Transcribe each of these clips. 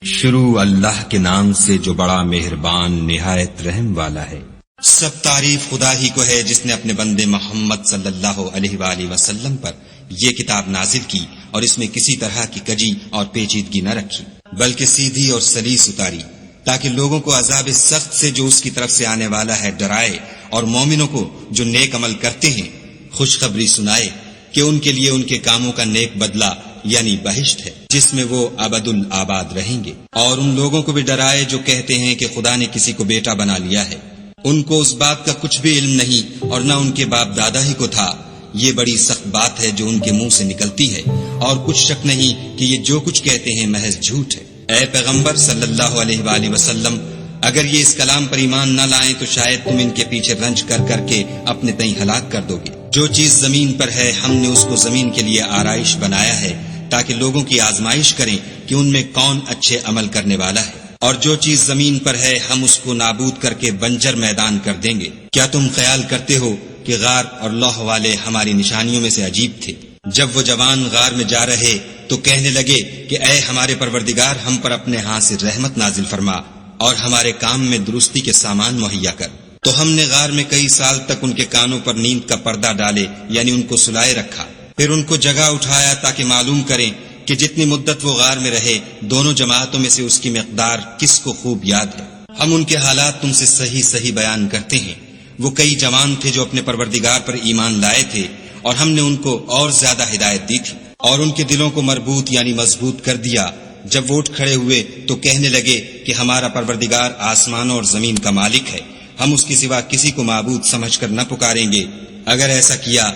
شروع اللہ کے نام سے جو بڑا مہربان نہایت رحم والا ہے۔ سب تعریف خدا ہی کو ہے جس نے اپنے بندے محمد صلی اللہ علیہ وآلہ وسلم پر یہ کتاب نازل کی اور اس میں کسی طرح کی کجی اور پیچیدگی نہ رکھی بلکہ سیدھی اور سلیس اتاری تاکہ لوگوں کو عذاب سخت سے جو اس کی طرف سے آنے والا ہے ڈرائے اور مومنوں کو جو نیک عمل کرتے ہیں خوشخبری سنائے کہ ان کے لیے ان کے کاموں کا نیک بدلہ یعنی بہشت ہے جس میں وہ ابد الآباد رہیں گے، اور ان لوگوں کو بھی ڈرائے جو کہتے ہیں کہ خدا نے کسی کو بیٹا بنا لیا ہے۔ ان کو اس بات کا کچھ بھی علم نہیں اور نہ ان کے باپ دادا ہی کو تھا۔ یہ بڑی سخت بات ہے جو ان کے منہ سے نکلتی ہے، اور کچھ شک نہیں کہ یہ جو کچھ کہتے ہیں محض جھوٹ ہے۔ اے پیغمبر صلی اللہ علیہ وآلہ وسلم، اگر یہ اس کلام پر ایمان نہ لائیں تو شاید تم ان کے پیچھے رنج کر کر کے اپنے تئیں ہلاک کر دو گے۔ جو چیز زمین پر ہے ہم نے اس کو زمین کے لیے آرائش بنایا ہے تاکہ لوگوں کی آزمائش کریں کہ ان میں کون اچھے عمل کرنے والا ہے، اور جو چیز زمین پر ہے ہم اس کو نابود کر کے بنجر میدان کر دیں گے۔ کیا تم خیال کرتے ہو کہ غار اور لوح والے ہماری نشانیوں میں سے عجیب تھے؟ جب وہ جوان غار میں جا رہے تو کہنے لگے کہ اے ہمارے پروردگار، ہم پر اپنے ہاں سے رحمت نازل فرما اور ہمارے کام میں درستی کے سامان مہیا کر۔ تو ہم نے غار میں کئی سال تک ان کے کانوں پر نیند کا پردہ ڈالے یعنی ان کو سلائے رکھا، پھر ان کو جگہ اٹھایا تاکہ معلوم کریں کہ جتنی مدت وہ غار میں رہے دونوں جماعتوں میں سے اس کی مقدار کس کو خوب یاد ہے۔ ہم ان کے حالات تم سے صحیح صحیح بیان کرتے ہیں۔ وہ کئی جوان تھے جو اپنے پروردگار پر ایمان لائے تھے اور ہم نے ان کو اور زیادہ ہدایت دی تھی، اور ان کے دلوں کو مربوط یعنی مضبوط کر دیا۔ جب وہ اٹھ کھڑے ہوئے تو کہنے لگے کہ ہمارا پروردگار آسمانوں اور زمین کا مالک ہے، ہم اس کے سوا کسی کو معبود سمجھ کر نہ پکاریں گے۔ اگر ایسا کیا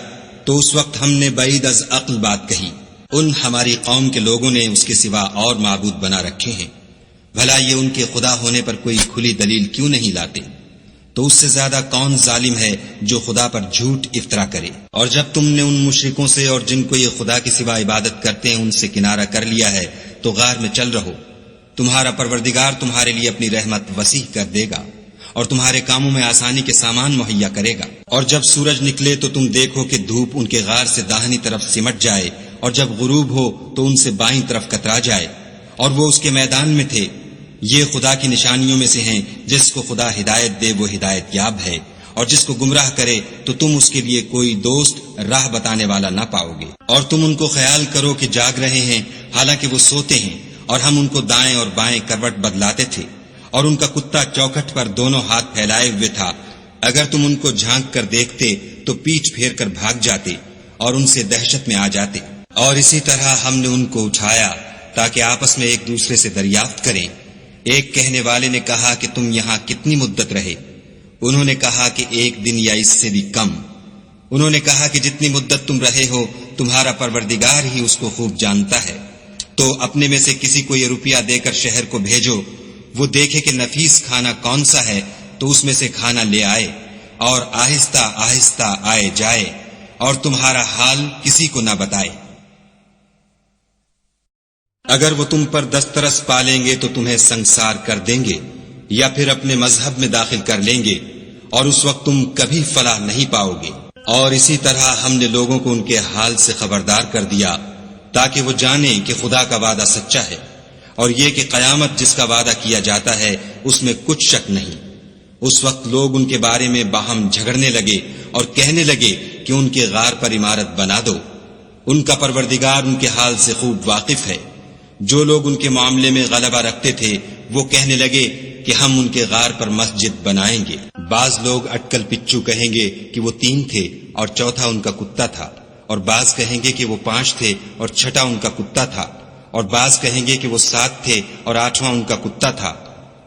تو اس وقت ہم نے بعید از عقل بات کہی۔ ان ہماری قوم کے لوگوں نے اس کے سوا اور معبود بنا رکھے ہیں، بھلا یہ ان کے خدا ہونے پر کوئی کھلی دلیل کیوں نہیں لاتے؟ تو اس سے زیادہ کون ظالم ہے جو خدا پر جھوٹ افطرا کرے؟ اور جب تم نے ان مشرکوں سے اور جن کو یہ خدا کے سوا عبادت کرتے ہیں ان سے کنارہ کر لیا ہے تو غار میں چل رہو، تمہارا پروردگار تمہارے لیے اپنی رحمت وسیع کر دے گا اور تمہارے کاموں میں آسانی کے سامان مہیا کرے گا۔ اور جب سورج نکلے تو تم دیکھو کہ دھوپ ان کے غار سے داہنی طرف سمٹ جائے، اور جب غروب ہو تو ان سے بائیں طرف کترا جائے، اور وہ اس کے میدان میں تھے۔ یہ خدا کی نشانیوں میں سے ہیں، جس کو خدا ہدایت دے وہ ہدایت یاب ہے، اور جس کو گمراہ کرے تو تم اس کے لیے کوئی دوست راہ بتانے والا نہ پاؤ گے۔ اور تم ان کو خیال کرو کہ جاگ رہے ہیں حالانکہ وہ سوتے ہیں، اور ہم ان کو دائیں اور بائیں کروٹ بدلاتے تھے، اور ان کا کتا چوکھٹ پر دونوں ہاتھ پھیلائے ہوئے تھا۔ اگر تم ان کو جھانک کر دیکھتے تو پیچھ پھیر کر بھاگ جاتے اور ان سے دہشت میں آ جاتے۔ اور اسی طرح ہم نے ان کو اٹھایا تاکہ آپس میں ایک دوسرے سے دریافت کریں۔ ایک کہنے والے نے کہا کہ تم یہاں کتنی مدت رہے؟ انہوں نے کہا کہ ایک دن یا اس سے بھی کم۔ انہوں نے کہا کہ جتنی مدت تم رہے ہو تمہارا پروردگار ہی اس کو خوب جانتا ہے۔ تو اپنے میں سے کسی کو یہ روپیہ دے کر شہر کو بھیجو، وہ دیکھے کہ نفیس کھانا کون سا ہے تو اس میں سے کھانا لے آئے، اور آہستہ آہستہ آئے جائے، اور تمہارا حال کسی کو نہ بتائے۔ اگر وہ تم پر دسترس پالیں گے تو تمہیں سنگسار کر دیں گے یا پھر اپنے مذہب میں داخل کر لیں گے، اور اس وقت تم کبھی فلاح نہیں پاؤ گے۔ اور اسی طرح ہم نے لوگوں کو ان کے حال سے خبردار کر دیا تاکہ وہ جانیں کہ خدا کا وعدہ سچا ہے، اور یہ کہ قیامت جس کا وعدہ کیا جاتا ہے اس میں کچھ شک نہیں۔ اس وقت لوگ ان کے بارے میں باہم جھگڑنے لگے اور کہنے لگے کہ ان کے غار پر عمارت بنا دو۔ ان کا پروردگار ان کے حال سے خوب واقف ہے۔ جو لوگ ان کے معاملے میں غلبہ رکھتے تھے وہ کہنے لگے کہ ہم ان کے غار پر مسجد بنائیں گے۔ بعض لوگ اٹکل پچو کہیں گے کہ وہ 3 تھے اور چوتھا ان کا کتا تھا، اور بعض کہیں گے کہ وہ 5 تھے اور چھٹا ان کا کتا تھا، اور بعض کہیں گے کہ وہ 7 تھے اور 8واں ان کا کتا تھا۔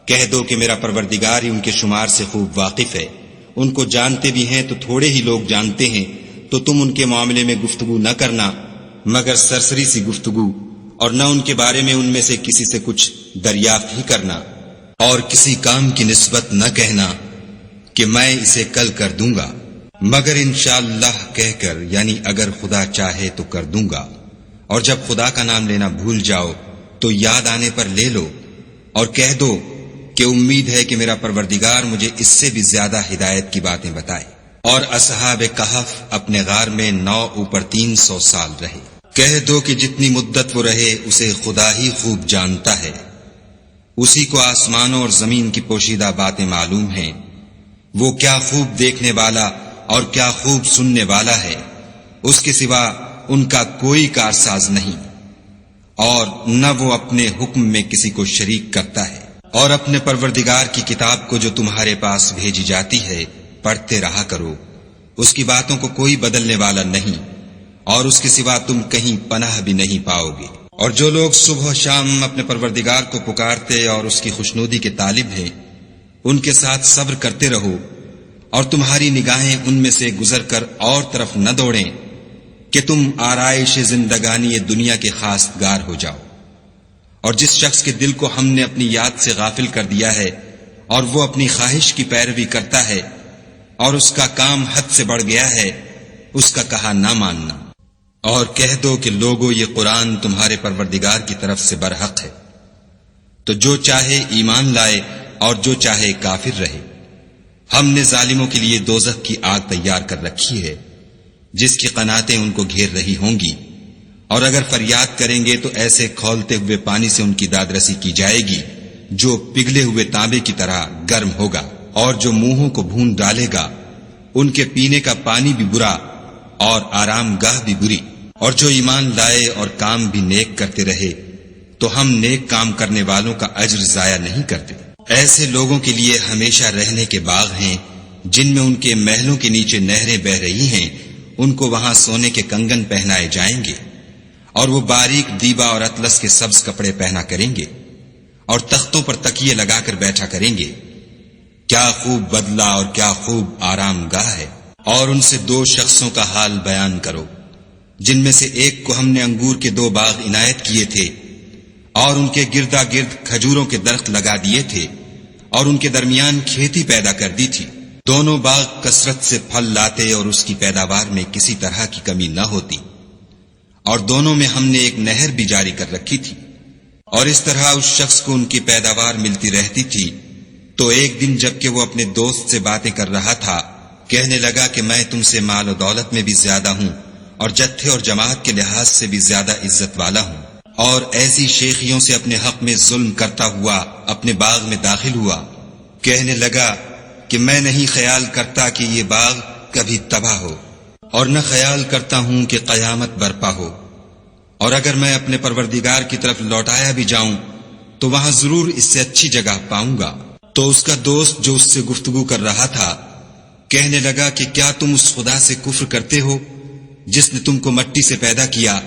کہہ دو کہ میرا پروردگار ہی ان کے شمار سے خوب واقف ہے۔ ان کو جانتے بھی ہیں تو تھوڑے ہی لوگ جانتے ہیں، تو تم ان کے معاملے میں گفتگو نہ کرنا مگر سرسری سی گفتگو، اور نہ ان کے بارے میں ان میں سے کسی سے کچھ دریافت ہی کرنا، اور کسی کام کی نسبت نہ کہنا کہ میں اسے کل کر دوں گا، مگر انشاءاللہ کہہ کر یعنی اگر خدا چاہے تو کر دوں گا۔ اور جب خدا کا نام لینا بھول جاؤ تو یاد آنے پر لے لو، اور کہہ دو کہ امید ہے کہ میرا پروردگار مجھے اس سے بھی زیادہ ہدایت کی باتیں بتائے۔ اور اصحاب کہف اپنے غار میں 9 اوپر 300 سال رہے۔ کہہ دو کہ جتنی مدت وہ رہے اسے خدا ہی خوب جانتا ہے۔ اسی کو آسمانوں اور زمین کی پوشیدہ باتیں معلوم ہیں، وہ کیا خوب دیکھنے والا اور کیا خوب سننے والا ہے، اس کے سوا ان کا کوئی کارساز نہیں، اور نہ وہ اپنے حکم میں کسی کو شریک کرتا ہے۔ اور اپنے پروردگار کی کتاب کو جو تمہارے پاس بھیجی جاتی ہے پڑھتے رہا کرو، اس کی باتوں کو کوئی بدلنے والا نہیں، اور اس کے سوا تم کہیں پناہ بھی نہیں پاؤ گے۔ اور جو لوگ صبح و شام اپنے پروردگار کو پکارتے اور اس کی خوشنودی کے طالب ہیں، ان کے ساتھ صبر کرتے رہو، اور تمہاری نگاہیں ان میں سے گزر کر اور طرف نہ دوڑیں کہ تم آرائش زندگانی دنیا کے خواستگار ہو جاؤ۔ اور جس شخص کے دل کو ہم نے اپنی یاد سے غافل کر دیا ہے اور وہ اپنی خواہش کی پیروی کرتا ہے اور اس کا کام حد سے بڑھ گیا ہے، اس کا کہا نہ ماننا۔ اور کہہ دو کہ لوگو یہ قرآن تمہارے پروردگار کی طرف سے برحق ہے، تو جو چاہے ایمان لائے اور جو چاہے کافر رہے۔ ہم نے ظالموں کے لیے دوزخ کی آگ تیار کر رکھی ہے، جس کی قناتیں ان کو گھیر رہی ہوں گی، اور اگر فریاد کریں گے تو ایسے کھولتے ہوئے پانی سے ان کی دادرسی کی جائے گی جو پگھلے ہوئے تانبے کی طرح گرم ہوگا، اور جو منہوں کو بھون ڈالے گا ان کے پینے کا پانی بھی برا اور آرام گاہ بھی بری۔ اور جو ایمان لائے اور کام بھی نیک کرتے رہے تو ہم نیک کام کرنے والوں کا اجر ضائع نہیں کرتے۔ ایسے لوگوں کے لیے ہمیشہ رہنے کے باغ ہیں جن میں ان کے محلوں کے نیچے نہریں بہ رہی ہیں، ان کو وہاں سونے کے کنگن پہنائے جائیں گے، اور وہ باریک دیبا اور اطلس کے سبز کپڑے پہنا کریں گے، اور تختوں پر تکیے لگا کر بیٹھا کریں گے۔ کیا خوب بدلہ اور کیا خوب آرام گاہ ہے۔ اور ان سے دو شخصوں کا حال بیان کرو جن میں سے ایک کو ہم نے انگور کے 2 باغ عنایت کیے تھے اور ان کے گردا گرد کھجوروں کے درخت لگا دیے تھے اور ان کے درمیان کھیتی پیدا کر دی تھی۔ دونوں باغ کثرت سے پھل لاتے اور اس کی پیداوار میں کسی طرح کی کمی نہ ہوتی، اور دونوں میں ہم نے ایک نہر بھی جاری کر رکھی تھی۔ اور اس طرح اس شخص کو ان کی پیداوار ملتی رہتی تھی۔ تو ایک دن جب کہ وہ اپنے دوست سے باتیں کر رہا تھا، کہنے لگا کہ میں تم سے مال و دولت میں بھی زیادہ ہوں اور جتھے اور جماعت کے لحاظ سے بھی زیادہ عزت والا ہوں، اور ایسی شیخیوں سے اپنے حق میں ظلم کرتا ہوا اپنے باغ میں داخل ہوا۔ کہنے لگا کہ میں نہیں خیال کرتا کہ یہ باغ کبھی تباہ ہو، اور نہ خیال کرتا ہوں کہ قیامت برپا ہو، اور اگر میں اپنے پروردگار کی طرف لوٹایا بھی جاؤں تو وہاں ضرور اس سے اچھی جگہ پاؤں گا۔ تو اس کا دوست جو اس سے گفتگو کر رہا تھا کہنے لگا کہ کیا تم اس خدا سے کفر کرتے ہو جس نے تم کو مٹی سے پیدا کیا،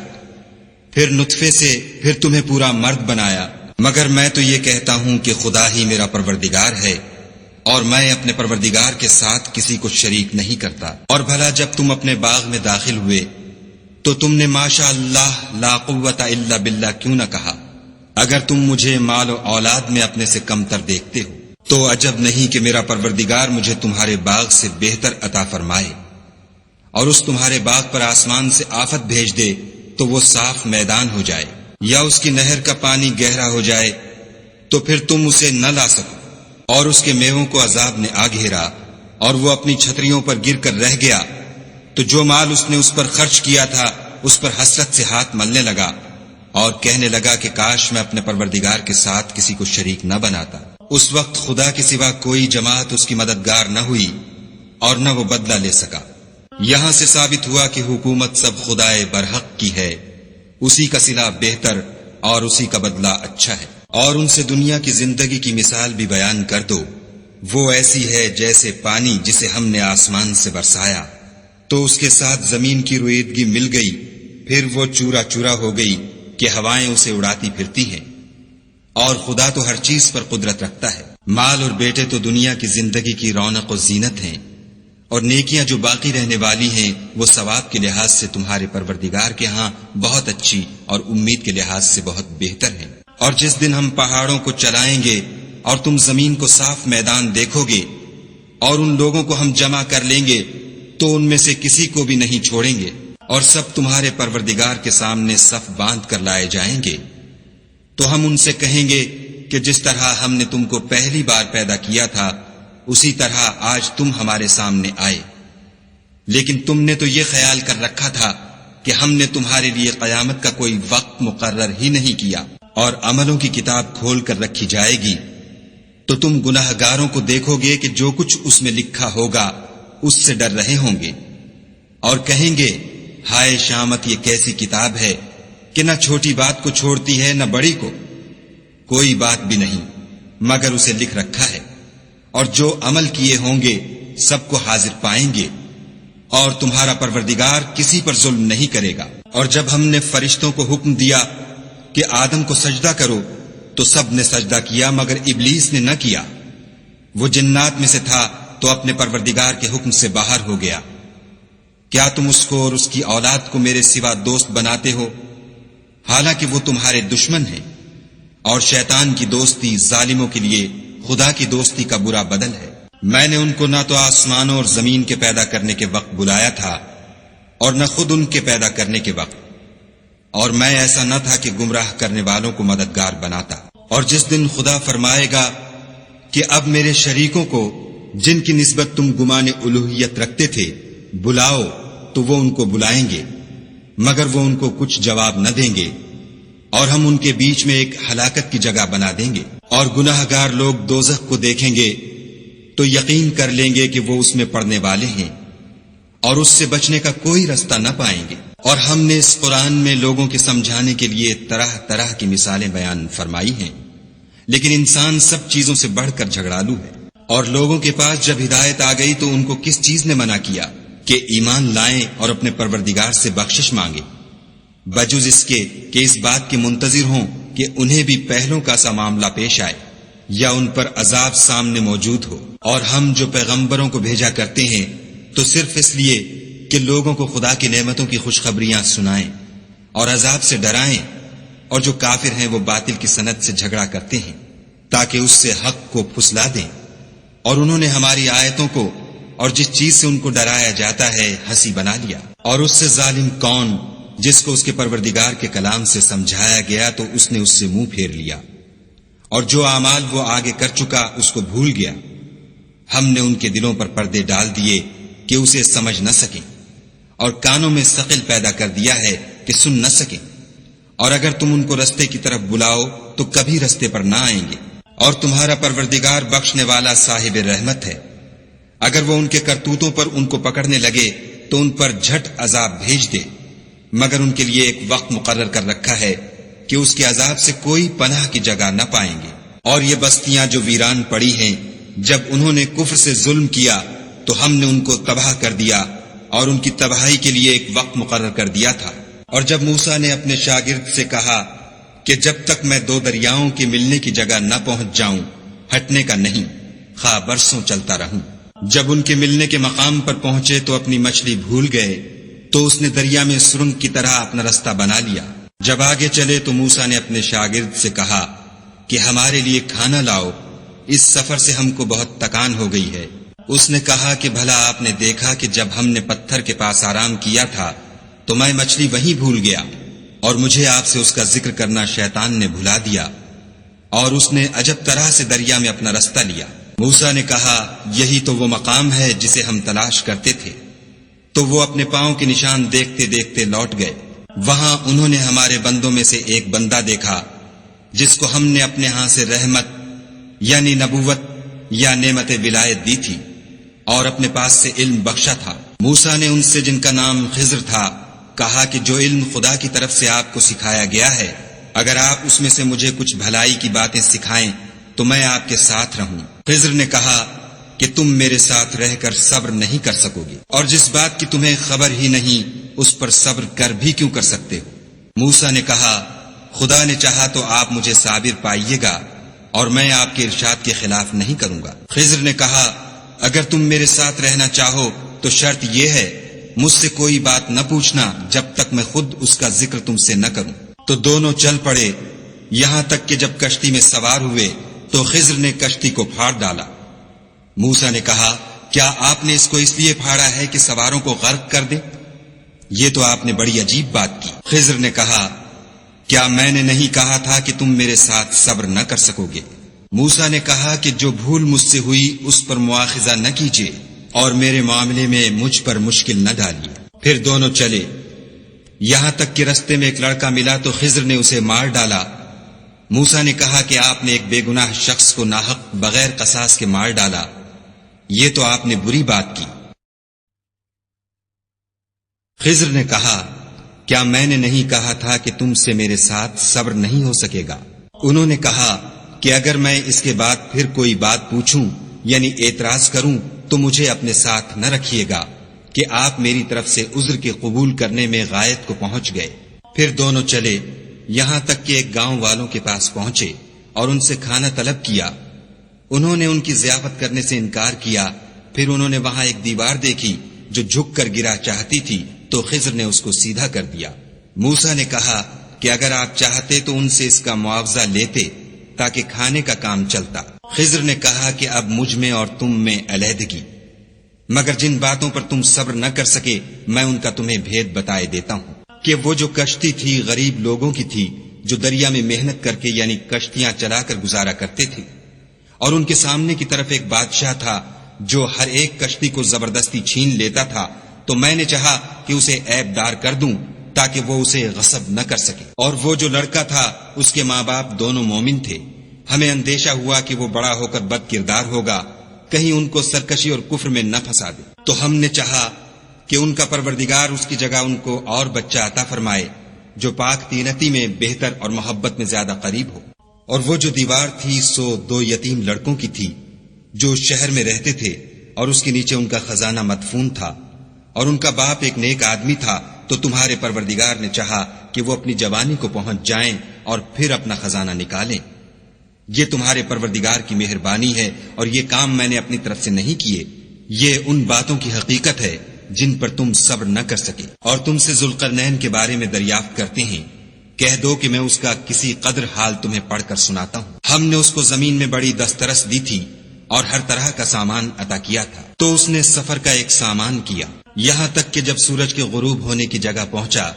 پھر نطفے سے، پھر تمہیں پورا مرد بنایا؟ مگر میں تو یہ کہتا ہوں کہ خدا ہی میرا پروردگار ہے، اور میں اپنے پروردگار کے ساتھ کسی کو شریک نہیں کرتا۔ اور بھلا جب تم اپنے باغ میں داخل ہوئے تو تم نے ماشاء اللہ لا قوت الا باللہ کیوں نہ کہا؟ اگر تم مجھے مال و اولاد میں اپنے سے کم تر دیکھتے ہو تو عجب نہیں کہ میرا پروردگار مجھے تمہارے باغ سے بہتر عطا فرمائے، اور اس تمہارے باغ پر آسمان سے آفت بھیج دے تو وہ صاف میدان ہو جائے، یا اس کی نہر کا پانی گہرا ہو جائے تو پھر تم اسے نہ لا سکو، اور اس کے میووں کو عذاب نے آ گھیرا اور وہ اپنی چھتریوں پر گر کر رہ گیا، تو جو مال اس نے اس پر خرچ کیا تھا اس پر حسرت سے ہاتھ ملنے لگا اور کہنے لگا کہ کاش میں اپنے پروردگار کے ساتھ کسی کو شریک نہ بناتا۔ اس وقت خدا کے سوا کوئی جماعت اس کی مددگار نہ ہوئی اور نہ وہ بدلہ لے سکا۔ یہاں سے ثابت ہوا کہ حکومت سب خدائے برحق کی ہے، اسی کا صلہ بہتر اور اسی کا بدلہ اچھا ہے۔ اور ان سے دنیا کی زندگی کی مثال بھی بیان کر دو، وہ ایسی ہے جیسے پانی جسے ہم نے آسمان سے برسایا تو اس کے ساتھ زمین کی رویدگی مل گئی، پھر وہ چورا چورا ہو گئی کہ ہوائیں اسے اڑاتی پھرتی ہیں۔ اور خدا تو ہر چیز پر قدرت رکھتا ہے۔ مال اور بیٹے تو دنیا کی زندگی کی رونق و زینت ہیں، اور نیکیاں جو باقی رہنے والی ہیں وہ ثواب کے لحاظ سے تمہارے پروردگار کے ہاں بہت اچھی اور امید کے لحاظ سے بہت بہتر ہیں۔ اور جس دن ہم پہاڑوں کو چلائیں گے اور تم زمین کو صاف میدان دیکھو گے اور ان لوگوں کو ہم جمع کر لیں گے تو ان میں سے کسی کو بھی نہیں چھوڑیں گے، اور سب تمہارے پروردگار کے سامنے صف باندھ کر لائے جائیں گے۔ تو ہم ان سے کہیں گے کہ جس طرح ہم نے تم کو پہلی بار پیدا کیا تھا اسی طرح آج تم ہمارے سامنے آئے، لیکن تم نے تو یہ خیال کر رکھا تھا کہ ہم نے تمہارے لیے قیامت کا کوئی وقت مقرر ہی نہیں کیا۔ اور عملوں کی کتاب کھول کر رکھی جائے گی تو تم گناہگاروں کو دیکھو گے کہ جو کچھ اس میں لکھا ہوگا اس سے ڈر رہے ہوں گے، اور کہیں گے ہائے شامت، یہ کیسی کتاب ہے کہ نہ چھوٹی بات کو چھوڑتی ہے نہ بڑی کو، کوئی بات بھی نہیں مگر اسے لکھ رکھا ہے، اور جو عمل کیے ہوں گے سب کو حاضر پائیں گے، اور تمہارا پروردگار کسی پر ظلم نہیں کرے گا۔ اور جب ہم نے فرشتوں کو حکم دیا کہ آدم کو سجدہ کرو تو سب نے سجدہ کیا مگر ابلیس نے نہ کیا، وہ جنات میں سے تھا تو اپنے پروردگار کے حکم سے باہر ہو گیا۔ کیا تم اس کو اور اس کی اولاد کو میرے سوا دوست بناتے ہو، حالانکہ وہ تمہارے دشمن ہیں، اور شیطان کی دوستی ظالموں کے لیے خدا کی دوستی کا برا بدل ہے۔ میں نے ان کو نہ تو آسمانوں اور زمین کے پیدا کرنے کے وقت بلایا تھا اور نہ خود ان کے پیدا کرنے کے وقت، اور میں ایسا نہ تھا کہ گمراہ کرنے والوں کو مددگار بناتا۔ اور جس دن خدا فرمائے گا کہ اب میرے شریکوں کو جن کی نسبت تم گمان الوہیت رکھتے تھے بلاؤ، تو وہ ان کو بلائیں گے مگر وہ ان کو کچھ جواب نہ دیں گے، اور ہم ان کے بیچ میں ایک ہلاکت کی جگہ بنا دیں گے۔ اور گناہ گار لوگ دوزخ کو دیکھیں گے تو یقین کر لیں گے کہ وہ اس میں پڑنے والے ہیں، اور اس سے بچنے کا کوئی رستہ نہ پائیں گے۔ اور ہم نے اس قرآن میں لوگوں کے سمجھانے کے لیے طرح طرح کی مثالیں بیان فرمائی ہیں، لیکن انسان سب چیزوں سے بڑھ کر جھگڑالو ہے۔ اور لوگوں کے پاس جب ہدایت آ گئی تو ان کو کس چیز نے منع کیا کہ ایمان لائیں اور اپنے پروردگار سے بخشش مانگیں، بجز اس کے کہ اس بات کے منتظر ہوں کہ انہیں بھی پہلوں کا سا معاملہ پیش آئے یا ان پر عذاب سامنے موجود ہو۔ اور ہم جو پیغمبروں کو بھیجا کرتے ہیں تو صرف اس لیے کہ لوگوں کو خدا کی نعمتوں کی خوشخبریاں سنائیں اور عذاب سے ڈرائیں، اور جو کافر ہیں وہ باطل کی سند سے جھگڑا کرتے ہیں تاکہ اس سے حق کو پھسلا دیں، اور انہوں نے ہماری آیتوں کو اور جس چیز سے ان کو ڈرایا جاتا ہے ہنسی بنا لیا۔ اور اس سے ظالم کون جس کو اس کے پروردگار کے کلام سے سمجھایا گیا تو اس نے اس سے منہ پھیر لیا، اور جو اعمال وہ آگے کر چکا اس کو بھول گیا۔ ہم نے ان کے دلوں پر پردے ڈال دیے کہ اسے سمجھ نہ سکیں، اور کانوں میں ثقل پیدا کر دیا ہے کہ سن نہ سکیں، اور اگر تم ان کو رستے کی طرف بلاؤ تو کبھی رستے پر نہ آئیں گے۔ اور تمہارا پروردگار بخشنے والا صاحب رحمت ہے، اگر وہ ان کے کرتوتوں پر ان کو پکڑنے لگے تو ان پر جھٹ عذاب بھیج دے، مگر ان کے لیے ایک وقت مقرر کر رکھا ہے کہ اس کے عذاب سے کوئی پناہ کی جگہ نہ پائیں گے۔ اور یہ بستیاں جو ویران پڑی ہیں، جب انہوں نے کفر سے ظلم کیا تو ہم نے ان کو تباہ کر دیا، اور ان کی تباہی کے لیے ایک وقت مقرر کر دیا تھا۔ اور جب موسیٰ نے اپنے شاگرد سے کہا کہ جب تک میں دو دریاؤں کے ملنے کی جگہ نہ پہنچ جاؤں ہٹنے کا نہیں، خواہ برسوں چلتا رہوں۔ جب ان کے ملنے کے مقام پر پہنچے تو اپنی مچھلی بھول گئے تو اس نے دریا میں سرنگ کی طرح اپنا رستہ بنا لیا۔ جب آگے چلے تو موسیٰ نے اپنے شاگرد سے کہا کہ ہمارے لیے کھانا لاؤ، اس سفر سے ہم کو بہت تکان ہو گئی ہے۔ اس نے کہا کہ بھلا آپ نے دیکھا کہ جب ہم نے پتھر کے پاس آرام کیا تھا تو میں مچھلی وہیں بھول گیا، اور مجھے آپ سے اس کا ذکر کرنا شیطان نے بھلا دیا، اور اس نے عجب طرح سے دریا میں اپنا رستہ لیا۔ موسیٰ نے کہا یہی تو وہ مقام ہے جسے ہم تلاش کرتے تھے۔ تو وہ اپنے پاؤں کے نشان دیکھتے دیکھتے لوٹ گئے۔ وہاں انہوں نے ہمارے بندوں میں سے ایک بندہ دیکھا جس کو ہم نے اپنے ہاں سے رحمت یعنی نبوت یا نعمت ولایت دی تھی، اور اپنے پاس سے علم بخشا تھا۔ موسیٰ نے ان سے جن کا نام خضر تھا کہا کہ جو علم خدا کی طرف سے آپ کو سکھایا گیا ہے، اگر آپ اس میں سے مجھے کچھ بھلائی کی باتیں سکھائیں تو میں آپ کے ساتھ رہوں۔ خضر نے کہا کہ تم میرے ساتھ رہ کر صبر نہیں کر سکو گے، اور جس بات کی تمہیں خبر ہی نہیں اس پر صبر کر بھی کیوں کر سکتے ہو؟ موسیٰ نے کہا خدا نے چاہا تو آپ مجھے صابر پائیے گا، اور میں آپ کے ارشاد کے خلاف نہیں کروں گا۔ خضر نے کہا اگر تم میرے ساتھ رہنا چاہو تو شرط یہ ہے مجھ سے کوئی بات نہ پوچھنا جب تک میں خود اس کا ذکر تم سے نہ کروں۔ تو دونوں چل پڑے، یہاں تک کہ جب کشتی میں سوار ہوئے تو خضر نے کشتی کو پھاڑ ڈالا۔ موسیٰ نے کہا کیا آپ نے اس کو اس لیے پھاڑا ہے کہ سواروں کو غرق کر دے؟ یہ تو آپ نے بڑی عجیب بات کی۔ خضر نے کہا کیا میں نے نہیں کہا تھا کہ تم میرے ساتھ صبر نہ کر سکو گے؟ موسیٰ نے کہا کہ جو بھول مجھ سے ہوئی اس پر مواخذہ نہ کیجیے، اور میرے معاملے میں مجھ پر مشکل نہ ڈالیے۔ پھر دونوں چلے، یہاں تک کہ رستے میں ایک لڑکا ملا تو خضر نے اسے مار ڈالا، موسیٰ نے کہا کہ آپ نے ایک بے گناہ شخص کو ناحق بغیر قصاص کے مار ڈالا، یہ تو آپ نے بری بات کی۔ خضر نے کہا کیا میں نے نہیں کہا تھا کہ تم سے میرے ساتھ صبر نہیں ہو سکے گا؟ انہوں نے کہا کہ اگر میں اس کے بعد پھر کوئی بات پوچھوں یعنی اعتراض کروں تو مجھے اپنے ساتھ نہ رکھیے گا کہ آپ میری طرف سے عذر کے قبول کرنے میں غایت کو پہنچ گئے۔ پھر دونوں چلے یہاں تک کہ ایک گاؤں والوں کے پاس پہنچے اور ان سے کھانا طلب کیا۔ انہوں نے ان کی ضیافت کرنے سے انکار کیا۔ پھر انہوں نے وہاں ایک دیوار دیکھی جو جھک کر گرا چاہتی تھی تو خضر نے اس کو سیدھا کر دیا۔ موسیٰ نے کہا کہ اگر آپ چاہتے تو ان سے اس کا معاوضہ لیتے تاکہ کھانے کا کام چلتا۔ خضر نے کہا کہ اب مجھ میں اور تم میں علیحدگی، مگر جن باتوں پر تم صبر نہ کر سکے میں ان کا تمہیں بھید بتائے دیتا ہوں کہ وہ جو کشتی تھی غریب لوگوں کی تھی جو دریا میں محنت کر کے یعنی کشتیاں چلا کر گزارا کرتے تھے، اور ان کے سامنے کی طرف ایک بادشاہ تھا جو ہر ایک کشتی کو زبردستی چھین لیتا تھا، تو میں نے چاہا کہ اسے عیب دار کر دوں تاکہ وہ اسے غصب نہ کر سکے۔ اور وہ جو لڑکا تھا اس کے ماں باپ دونوں مومن تھے، ہمیں اندیشہ ہوا کہ وہ بڑا ہو کر بد کردار ہوگا، کہیں ان کو سرکشی اور کفر میں نہ پھنسا دے، تو ہم نے چاہا کہ ان کا پروردگار اس کی جگہ ان کو اور بچہ عطا فرمائے جو پاک تینتی میں بہتر اور محبت میں زیادہ قریب ہو۔ اور وہ جو دیوار تھی سو 2 یتیم لڑکوں کی تھی جو شہر میں رہتے تھے، اور اس کے نیچے ان کا خزانہ مدفون تھا، اور ان کا باپ ایک نیک آدمی تھا، تو تمہارے پروردگار نے چاہا کہ وہ اپنی جوانی کو پہنچ جائیں اور پھر اپنا خزانہ نکالیں۔ یہ تمہارے پروردگار کی مہربانی ہے اور یہ کام میں نے اپنی طرف سے نہیں کیے، یہ ان باتوں کی حقیقت ہے جن پر تم صبر نہ کر سکے۔ اور تم سے ذوالقرنین کے بارے میں دریافت کرتے ہیں، کہہ دو کہ میں اس کا کسی قدر حال تمہیں پڑھ کر سناتا ہوں۔ ہم نے اس کو زمین میں بڑی دسترس دی تھی اور ہر طرح کا سامان عطا کیا تھا، تو اس نے سفر کا ایک سامان کیا، یہاں تک کہ جب سورج کے غروب ہونے کی جگہ پہنچا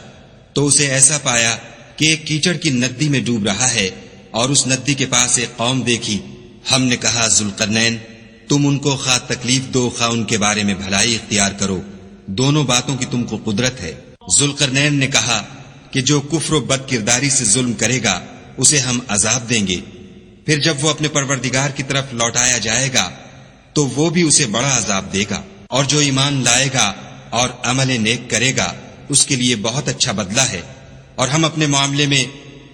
تو اسے ایسا پایا کہ ایک کیچڑ کی ندی میں ڈوب رہا ہے، اور اس ندی کے پاس ایک قوم دیکھی۔ ہم نے کہا ذوالقرنین تم ان کو خواہ تکلیف دو خواہ ان کے بارے میں بھلائی اختیار کرو، دونوں باتوں کی تم کو قدرت ہے۔ ذوالقرنین نے کہا کہ جو کفر و بد کرداری سے ظلم کرے گا اسے ہم عذاب دیں گے، پھر جب وہ اپنے پروردگار کی طرف لوٹایا جائے گا تو وہ بھی اسے بڑا عذاب دے گا، اور جو ایمان لائے گا اور عمل نیک کرے گا اس کے لیے بہت اچھا بدلہ ہے، اور ہم اپنے معاملے میں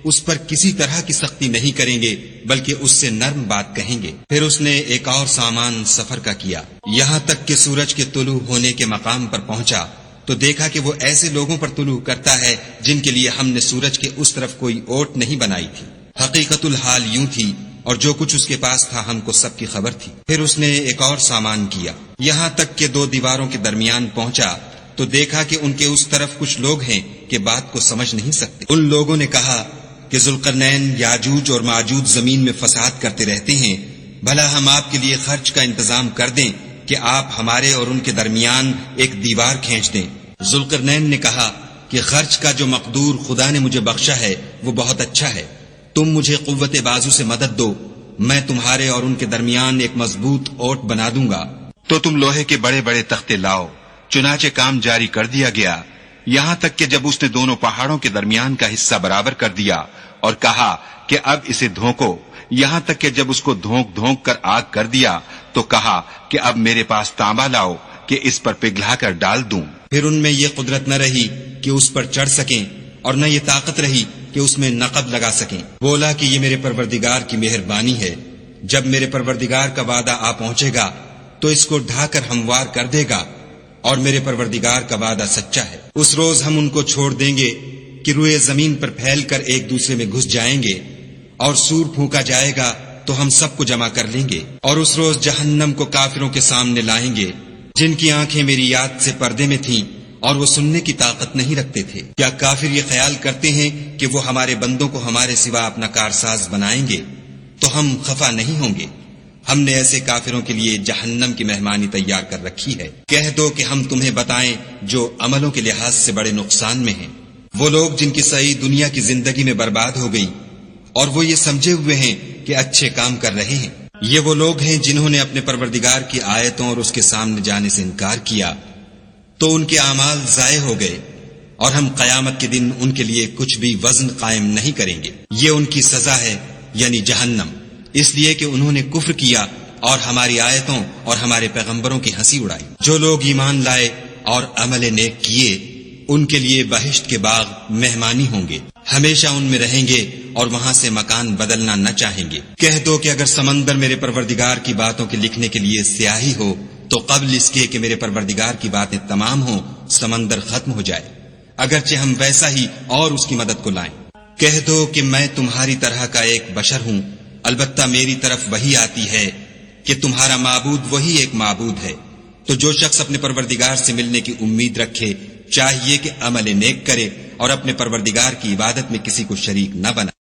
اس پر کسی طرح کی سختی نہیں کریں گے بلکہ اس سے نرم بات کہیں گے۔ پھر اس نے ایک اور سامان سفر کا کیا، یہاں تک کہ سورج کے طلوع ہونے کے مقام پر پہنچا تو دیکھا کہ وہ ایسے لوگوں پر طلوع کرتا ہے جن کے لیے ہم نے سورج کے اس طرف کوئی اوٹ نہیں بنائی تھی۔ حقیقت الحال یوں تھی، اور جو کچھ اس کے پاس تھا ہم کو سب کی خبر تھی۔ پھر اس نے ایک اور سامان کیا، یہاں تک کہ 2 دیواروں کے درمیان پہنچا تو دیکھا کہ ان کے اس طرف کچھ لوگ ہیں کہ بات کو سمجھ نہیں سکتے۔ ان لوگوں نے کہا کہ ذوالقرنین یاجوج اور ماجوج زمین میں فساد کرتے رہتے ہیں، بھلا ہم آپ کے لیے خرچ کا انتظام کر دیں کہ آپ ہمارے اور ان کے درمیان ایک دیوار کھینچ دیں۔ ذوالقرنین نے کہا کہ خرچ کا جو مقدور خدا نے مجھے بخشا ہے وہ بہت اچھا ہے، تم مجھے قوت بازو سے مدد دو، میں تمہارے اور ان کے درمیان ایک مضبوط اوٹ بنا دوں گا۔ تو تم لوہے کے بڑے بڑے تختے لاؤ۔ چنانچہ کام جاری کر دیا گیا، یہاں تک کہ جب اس نے دونوں پہاڑوں کے درمیان کا حصہ برابر کر دیا اور کہا کہ اب اسے دھونکو، یہاں تک کہ جب اس کو دھونک دھونک کر آگ کر دیا تو کہا کہ اب میرے پاس تانبا لاؤ کہ اس پر پگھلا کر ڈال دوں۔ پھر ان میں یہ قدرت نہ رہی کہ اس پر چڑھ سکیں اور نہ یہ طاقت رہی کہ اس میں نقب لگا سکیں۔ بولا کہ یہ میرے پروردگار کی مہربانی ہے، جب میرے پروردگار کا وعدہ آ پہنچے گا تو اس کو ڈھا کر ہموار کر دے گا، اور میرے پروردگار کا وعدہ سچا ہے۔ اس روز ہم ان کو چھوڑ دیں گے کہ روئے زمین پر پھیل کر ایک دوسرے میں گھس جائیں گے، اور سور پھونکا جائے گا تو ہم سب کو جمع کر لیں گے، اور اس روز جہنم کو کافروں کے سامنے لائیں گے جن کی آنکھیں میری یاد سے پردے میں تھیں اور وہ سننے کی طاقت نہیں رکھتے تھے۔ کیا کافر یہ خیال کرتے ہیں کہ وہ ہمارے بندوں کو ہمارے سوا اپنا کارساز بنائیں گے؟ تو ہم خفا نہیں ہوں گے، ہم نے ایسے کافروں کے لیے جہنم کی مہمانی تیار کر رکھی ہے۔ کہہ دو کہ ہم تمہیں بتائیں جو عملوں کے لحاظ سے بڑے نقصان میں ہیں، وہ لوگ جن کی صحیح دنیا کی زندگی میں برباد ہو گئی اور وہ یہ سمجھے ہوئے ہیں کہ اچھے کام کر رہے ہیں۔ یہ وہ لوگ ہیں جنہوں نے اپنے پروردگار کی آیتوں اور اس کے سامنے جانے سے انکار کیا، تو ان کے اعمال ضائع ہو گئے، اور ہم قیامت کے دن ان کے لیے کچھ بھی وزن قائم نہیں کریں گے۔ یہ ان کی سزا ہے یعنی جہنم، اس لیے کہ انہوں نے کفر کیا اور ہماری آیتوں اور ہمارے پیغمبروں کی ہنسی اڑائی۔ جو لوگ ایمان لائے اور عمل نیک کیے ان کے لیے بہشت کے باغ مہمانی ہوں گے، ہمیشہ ان میں رہیں گے اور وہاں سے مکان بدلنا نہ چاہیں گے۔ کہہ دو کہ اگر سمندر میرے پروردگار کی باتوں کے لکھنے کے لیے سیاہی ہو تو قبل اس کے کہ میرے پروردگار کی باتیں تمام ہوں سمندر ختم ہو جائے، اگرچہ ہم ویسا ہی اور اس کی مدد کو لائیں۔ کہہ دو کہ میں تمہاری طرح کا ایک بشر ہوں، البتہ میری طرف وہی آتی ہے کہ تمہارا معبود وہی ایک معبود ہے، تو جو شخص اپنے پروردگار سے ملنے کی امید رکھے چاہیے کہ عمل نیک کرے اور اپنے پروردگار کی عبادت میں کسی کو شریک نہ بنائے۔